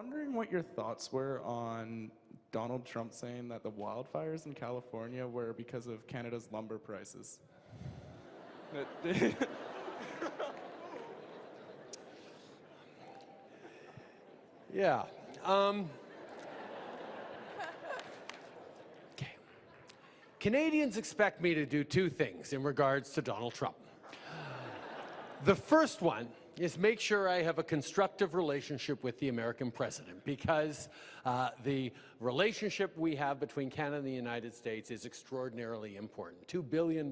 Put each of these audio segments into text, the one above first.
Wondering what your thoughts were on Donald Trump saying that the wildfires in California were because of Canada's lumber prices. Yeah. Okay. Canadians expect me to do two things in regards to Donald Trump. The first one is make sure I have a constructive relationship with the American president, because the relationship we have between Canada and the United States is extraordinarily important. $2 billion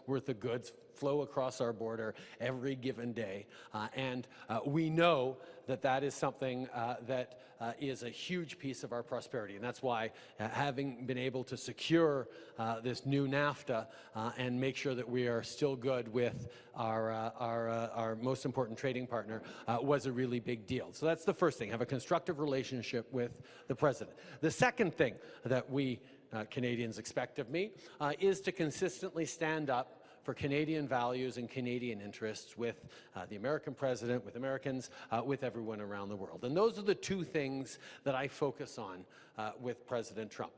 worth of goods flow across our border every given day, and we know that that is something that is a huge piece of our prosperity, and that's why having been able to secure this new NAFTA and make sure that we are still good with our most important trading partner was a really big deal. So that's the first thing, have a constructive relationship with the president. The second thing that we Canadians expect of me is to consistently stand up for Canadian values and Canadian interests with the American president, with Americans, with everyone around the world. And those are the two things that I focus on with President Trump.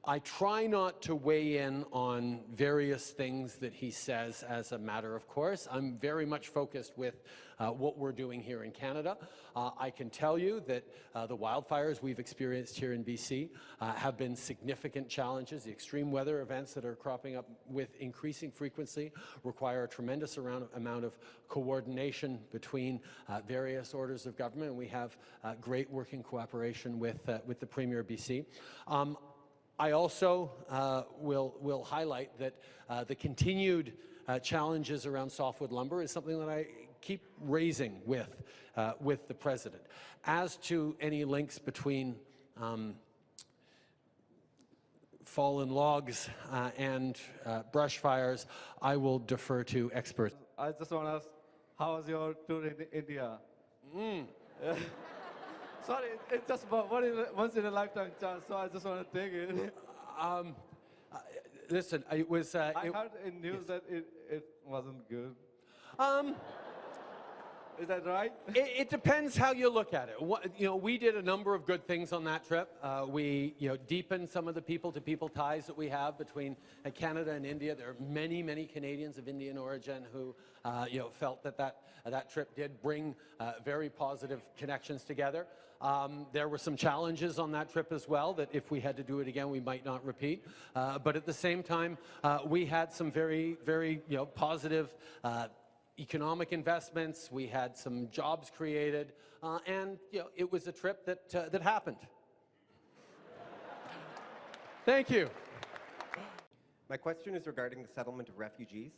I try not to weigh in on various things that he says as a matter of course. I'm very much focused with what we're doing here in Canada. I can tell you that the wildfires we've experienced here in BC have been significant challenges. The extreme weather events that are cropping up with increasing frequency require a tremendous amount of coordination between various orders of government, and we have great working cooperation with the Premier of BC. I also will highlight that the continued challenges around softwood lumber is something that I keep raising with the president. As to any links between fallen logs and brush fires, I will defer to experts. I just want to ask, how was your tour in India? Sorry, it's just about once in a lifetime chance, so I just want to take it. Listen, it was... I heard in news that it wasn't good. Is that right? It depends how you look at it. We did a number of good things on that trip. We deepened some of the people-to-people ties that we have between Canada and India. There are many, many Canadians of Indian origin who felt that trip did bring very positive connections together. There were some challenges on that trip as well that if we had to do it again, we might not repeat. But at the same time, we had some very, very positive economic investments. We had some jobs created, and it was a trip that happened. Thank you. My question is regarding the settlement of refugees.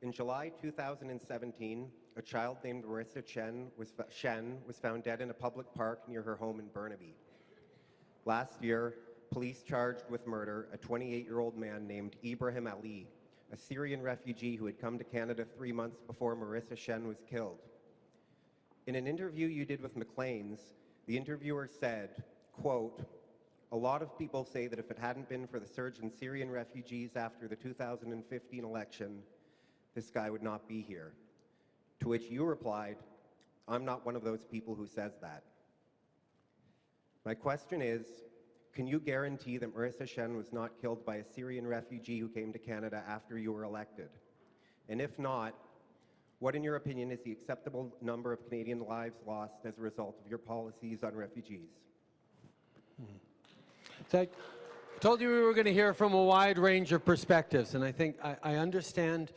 In July 2017, a child named Marissa Shen was found dead in a public park near her home in Burnaby. Last year, police charged with murder a 28-year-old man named Ibrahim Ali, a Syrian refugee who had come to Canada 3 months before Marissa Shen was killed. In an interview you did with Maclean's, the interviewer said, quote, "A lot of people say that if it hadn't been for the surge in Syrian refugees after the 2015 election, this guy would not be here." To which you replied, "I'm not one of those people who says that." My question is, can you guarantee that Marissa Shen was not killed by a Syrian refugee who came to Canada after you were elected? And if not, what in your opinion is the acceptable number of Canadian lives lost as a result of your policies on refugees? So I told you we were going to hear from a wide range of perspectives, and I think I understand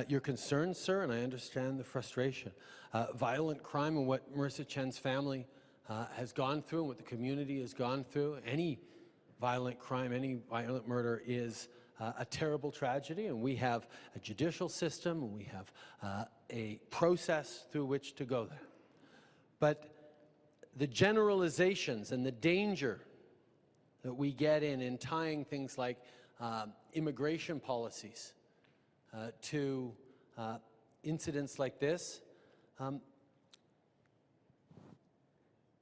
your concerns, sir, and I understand the frustration. Violent crime and what Marissa Chen's family has gone through and what the community has gone through, any violent crime, any violent murder is a terrible tragedy, and we have a judicial system, and we have a process through which to go there. But the generalizations and the danger that we get in tying things like immigration policies to incidents like this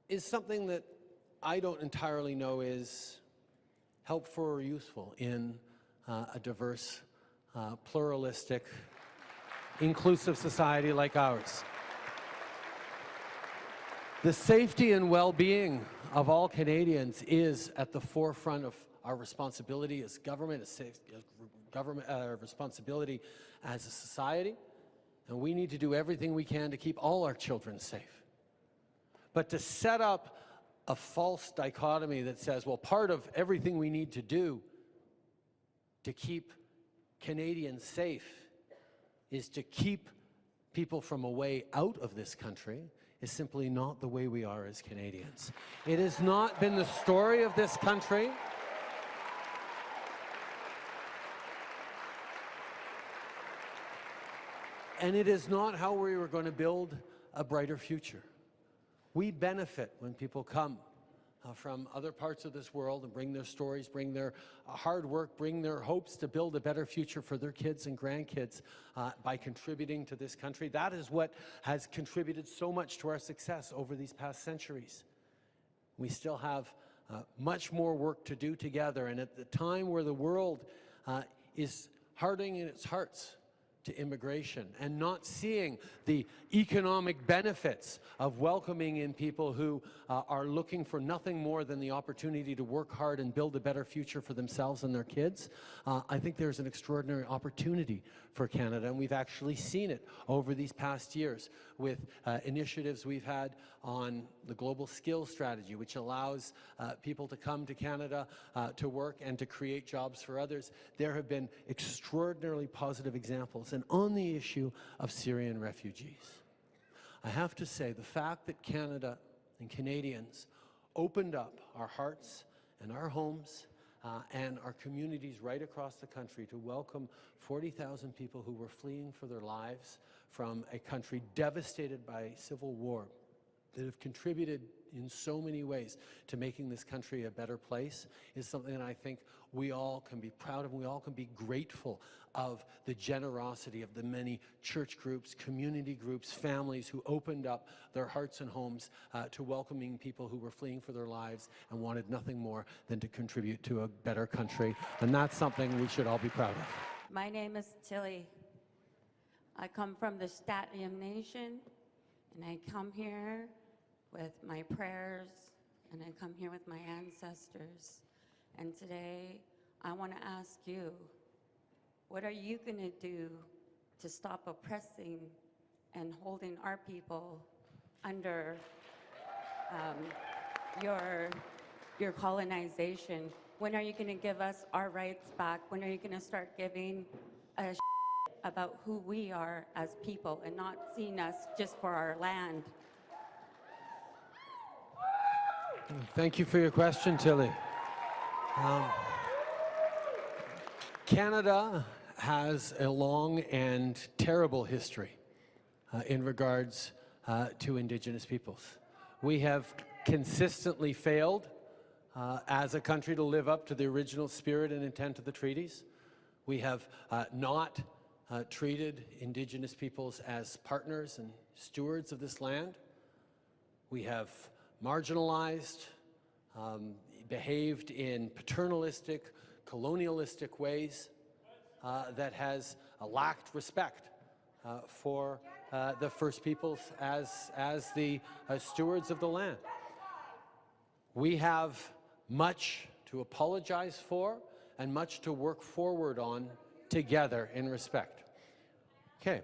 is something that I don't entirely know is helpful or useful in a diverse, pluralistic, inclusive society like ours. The safety and well-being of all Canadians is at the forefront of our responsibility as government, responsibility as a society, and we need to do everything we can to keep all our children safe. But to set up a false dichotomy that says, well, part of everything we need to do to keep Canadians safe is to keep people from a way out of this country is simply not the way we are as Canadians. It has not been the story of this country. And it is not how we were going to build a brighter future. We benefit when people come from other parts of this world and bring their stories, bring their hard work, bring their hopes to build a better future for their kids and grandkids by contributing to this country. That is what has contributed so much to our success over these past centuries. We still have much more work to do together, and at the time where the world is hardening its hearts to immigration and not seeing the economic benefits of welcoming in people who are looking for nothing more than the opportunity to work hard and build a better future for themselves and their kids, I think there's an extraordinary opportunity for Canada, and we've actually seen it over these past years with initiatives we've had on the Global Skills Strategy, which allows people to come to Canada to work and to create jobs for others. There have been extraordinarily positive examples. And on the issue of Syrian refugees, I have to say the fact that Canada and Canadians opened up our hearts and our homes and our communities right across the country to welcome 40,000 people who were fleeing for their lives from a country devastated by civil war, that have contributed in so many ways to making this country a better place, is something that I think we all can be proud of. We all can be grateful of the generosity of the many church groups, community groups, families who opened up their hearts and homes to welcoming people who were fleeing for their lives and wanted nothing more than to contribute to a better country. And that's something we should all be proud of. My name is Tilly. I come from the Statium Nation, and I come here with my prayers, and I come here with my ancestors. And today, I want to ask you, what are you going to do to stop oppressing and holding our people under your colonization? When are you going to give us our rights back? When are you going to start giving a about who we are as people and not seeing us just for our land? Thank you for your question, Tilly. Canada has a long and terrible history in regards to Indigenous peoples. We have consistently failed as a country to live up to the original spirit and intent of the treaties. We have not treated Indigenous peoples as partners and stewards of this land. We have marginalized, behaved in paternalistic, colonialistic ways that has lacked respect for the First Peoples as the stewards of the land. We have much to apologize for and much to work forward on together in respect. Okay,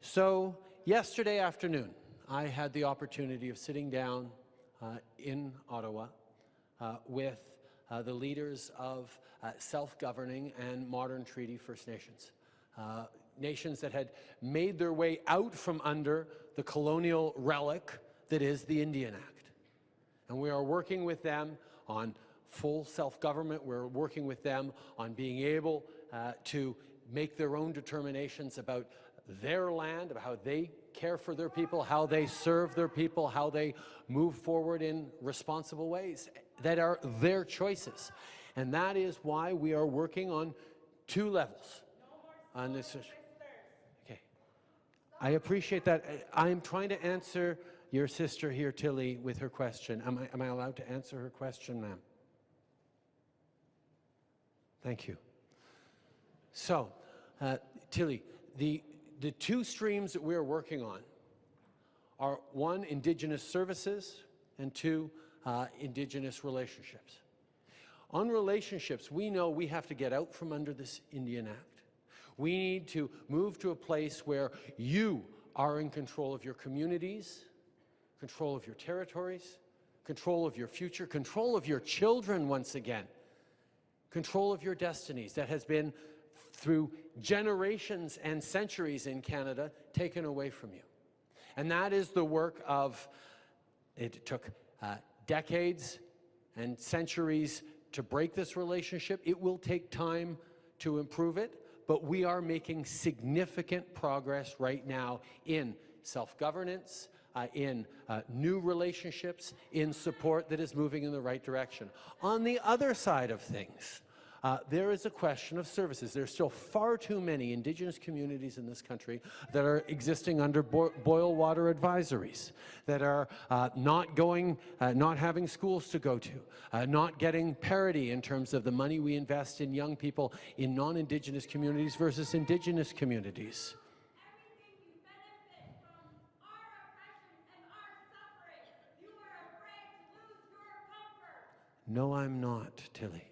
so yesterday afternoon, I had the opportunity of sitting down in Ottawa with the leaders of self-governing and modern treaty First Nations. Nations that had made their way out from under the colonial relic that is the Indian Act. And we are working with them on full self-government. We're working with them on being able to make their own determinations about their land, about how they care for their people, how they serve their people, how they move forward in responsible ways that are their choices. And that is why we are working on two levels on this issue. Okay. I appreciate that. I'm trying to answer your sister here, Tilly, with her question. Am I allowed to answer her question, ma'am? Thank you. So, Tilly, the two streams that we're working on are one, Indigenous services, and two, Indigenous relationships. On relationships, we know we have to get out from under this Indian Act. We need to move to a place where you are in control of your communities, control of your territories, control of your future, control of your children once again, control of your destinies that has been, through generations and centuries in Canada, taken away from you. And that is the work of, it took decades and centuries to break this relationship. It will take time to improve it, but we are making significant progress right now in self-governance, in new relationships, in support that is moving in the right direction. On the other side of things, there is a question of services. There's still far too many Indigenous communities in this country that are existing under boil water advisories, that are not having schools to go to, not getting parity in terms of the money we invest in young people in non-Indigenous communities versus Indigenous communities. No, I'm not, Tilly.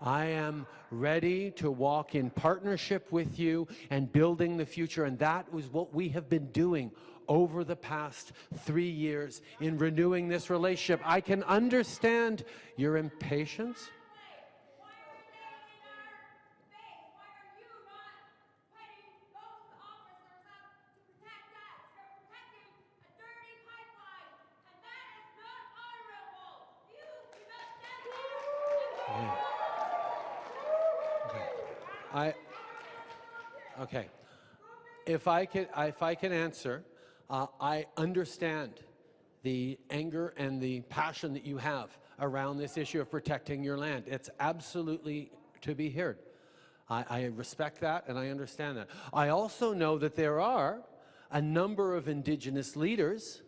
I am ready to walk in partnership with you and building the future, and that was what we have been doing over the past 3 years in renewing this relationship. I can understand your impatience. Okay. If I can answer, I understand the anger and the passion that you have around this issue of protecting your land. It's absolutely to be heard. I respect that and I understand that. I also know that there are a number of Indigenous leaders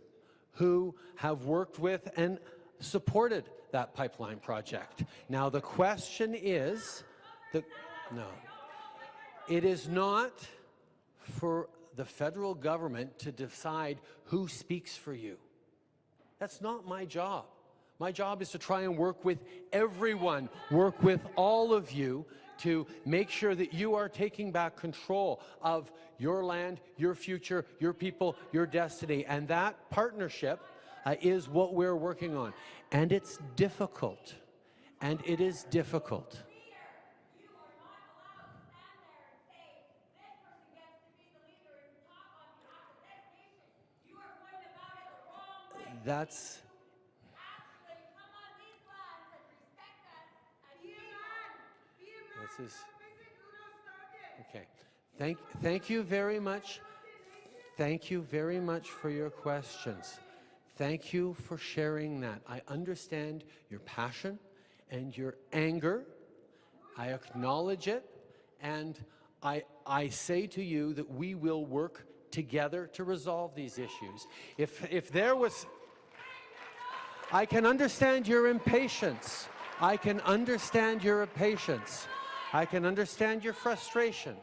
who have worked with and supported that pipeline project. Now the question is, no. It is not for the federal government to decide who speaks for you. That's not my job. My job is to try and work with everyone, work with all of you to make sure that you are taking back control of your land, your future, your people, your destiny. And that partnership is what we're working on. And it's difficult. And it is difficult. That's this is okay. Thank you very much. Thank you very much for your questions. Thank you for sharing that. I understand your passion and your anger. I acknowledge it, and I say to you that we will work together to resolve these issues. If there was, I can understand your impatience. I can understand your impatience. I can understand your frustration.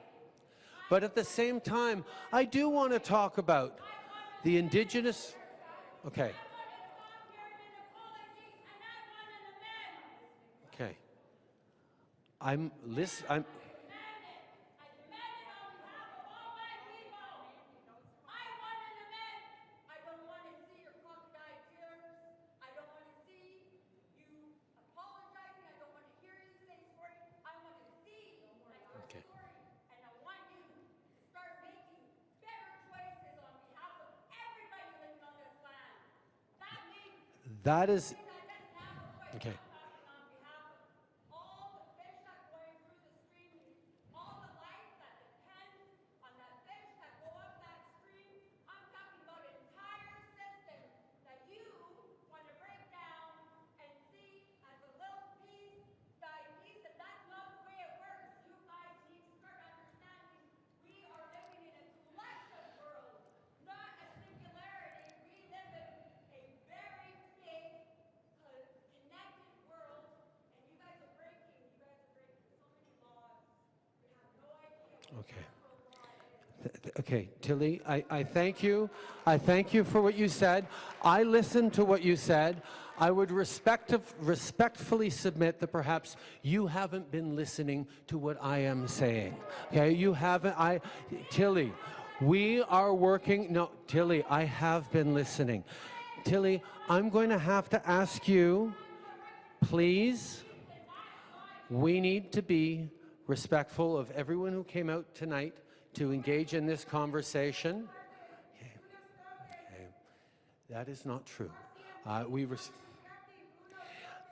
But at the same time, I do want to talk about the Indigenous. Okay. Okay. I'm listening. That is, okay. Okay. Okay, Tilly, I thank you. I thank you for what you said. I listened to what you said. I would respectfully submit that perhaps you haven't been listening to what I am saying. Okay, you haven't. Tilly, we are working. No, Tilly, I have been listening. Tilly, I'm going to have to ask you, please, we need to be respectful of everyone who came out tonight to engage in this conversation. Okay. Okay. That is not true.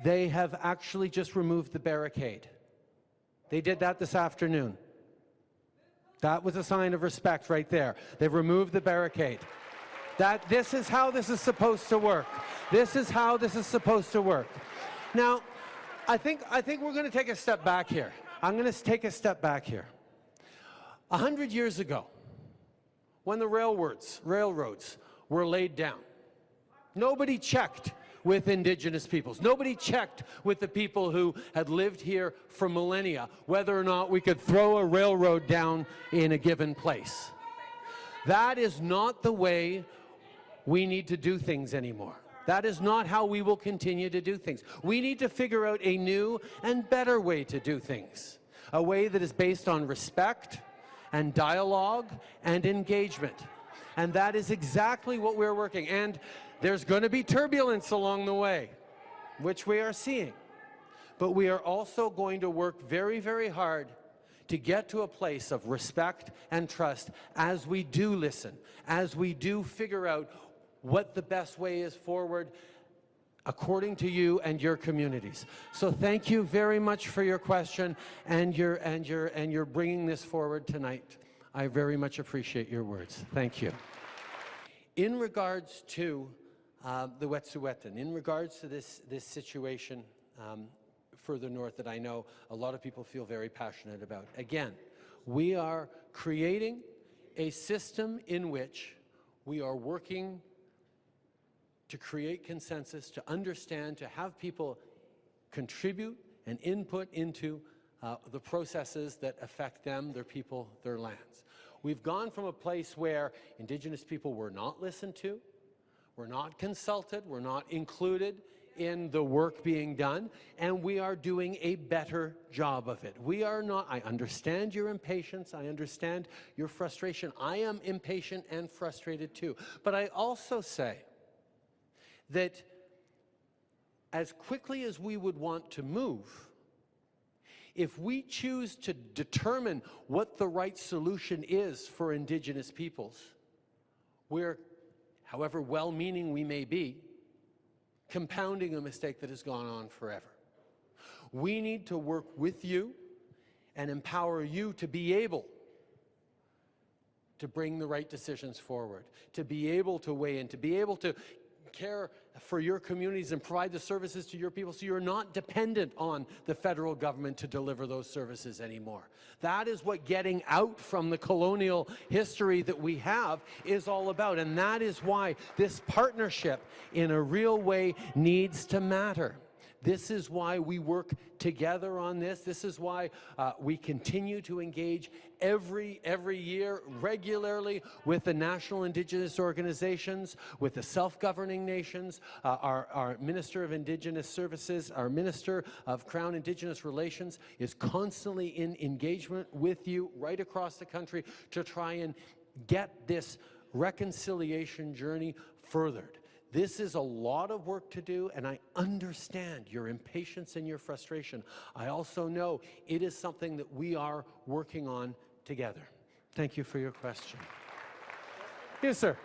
They have actually just removed the barricade. They did that this afternoon. That was a sign of respect right there. They've removed the barricade. This is how this is supposed to work. This is how this is supposed to work. Now, I think we're going to take a step back here. I'm going to take a step back here. 100 years ago, when the railroads were laid down, nobody checked with Indigenous peoples. Nobody checked with the people who had lived here for millennia whether or not we could throw a railroad down in a given place. That is not the way we need to do things anymore. That is not how we will continue to do things. We need to figure out a new and better way to do things. A way that is based on respect and dialogue and engagement. And that is exactly what we're working. And there's going to be turbulence along the way, which we are seeing. But we are also going to work very, very hard to get to a place of respect and trust as we do listen, as we do figure out what the best way is forward according to you and your communities. So thank you very much for your question and your bringing this forward tonight. I very much appreciate your words. Thank you. In regards to the Wet'suwet'en, in regards to this situation further north that I know a lot of people feel very passionate about. Again, we are creating a system in which we are working to create consensus, to understand, to have people contribute and input into the processes that affect them, their people, their lands. We've gone from a place where Indigenous people were not listened to, were not consulted, were not included in the work being done, and we are doing a better job of it. We are not, I understand your impatience, I understand your frustration. I am impatient and frustrated too. But I also say that as quickly as we would want to move, if we choose to determine what the right solution is for Indigenous peoples, we're, however well-meaning we may be, compounding a mistake that has gone on forever. We need to work with you and empower you to be able to bring the right decisions forward, to be able to weigh in, to be able to care for your communities and provide the services to your people so you're not dependent on the federal government to deliver those services anymore. That is what getting out from the colonial history that we have is all about, and that is why this partnership in a real way needs to matter. This is why we work together on this. This is why we continue to engage every year regularly with the national Indigenous organizations, with the self-governing nations, our Minister of Indigenous Services, our Minister of Crown Indigenous Relations is constantly in engagement with you right across the country to try and get this reconciliation journey furthered. This is a lot of work to do, and I understand your impatience and your frustration. I also know it is something that we are working on together. Thank you for your question. Yes, sir.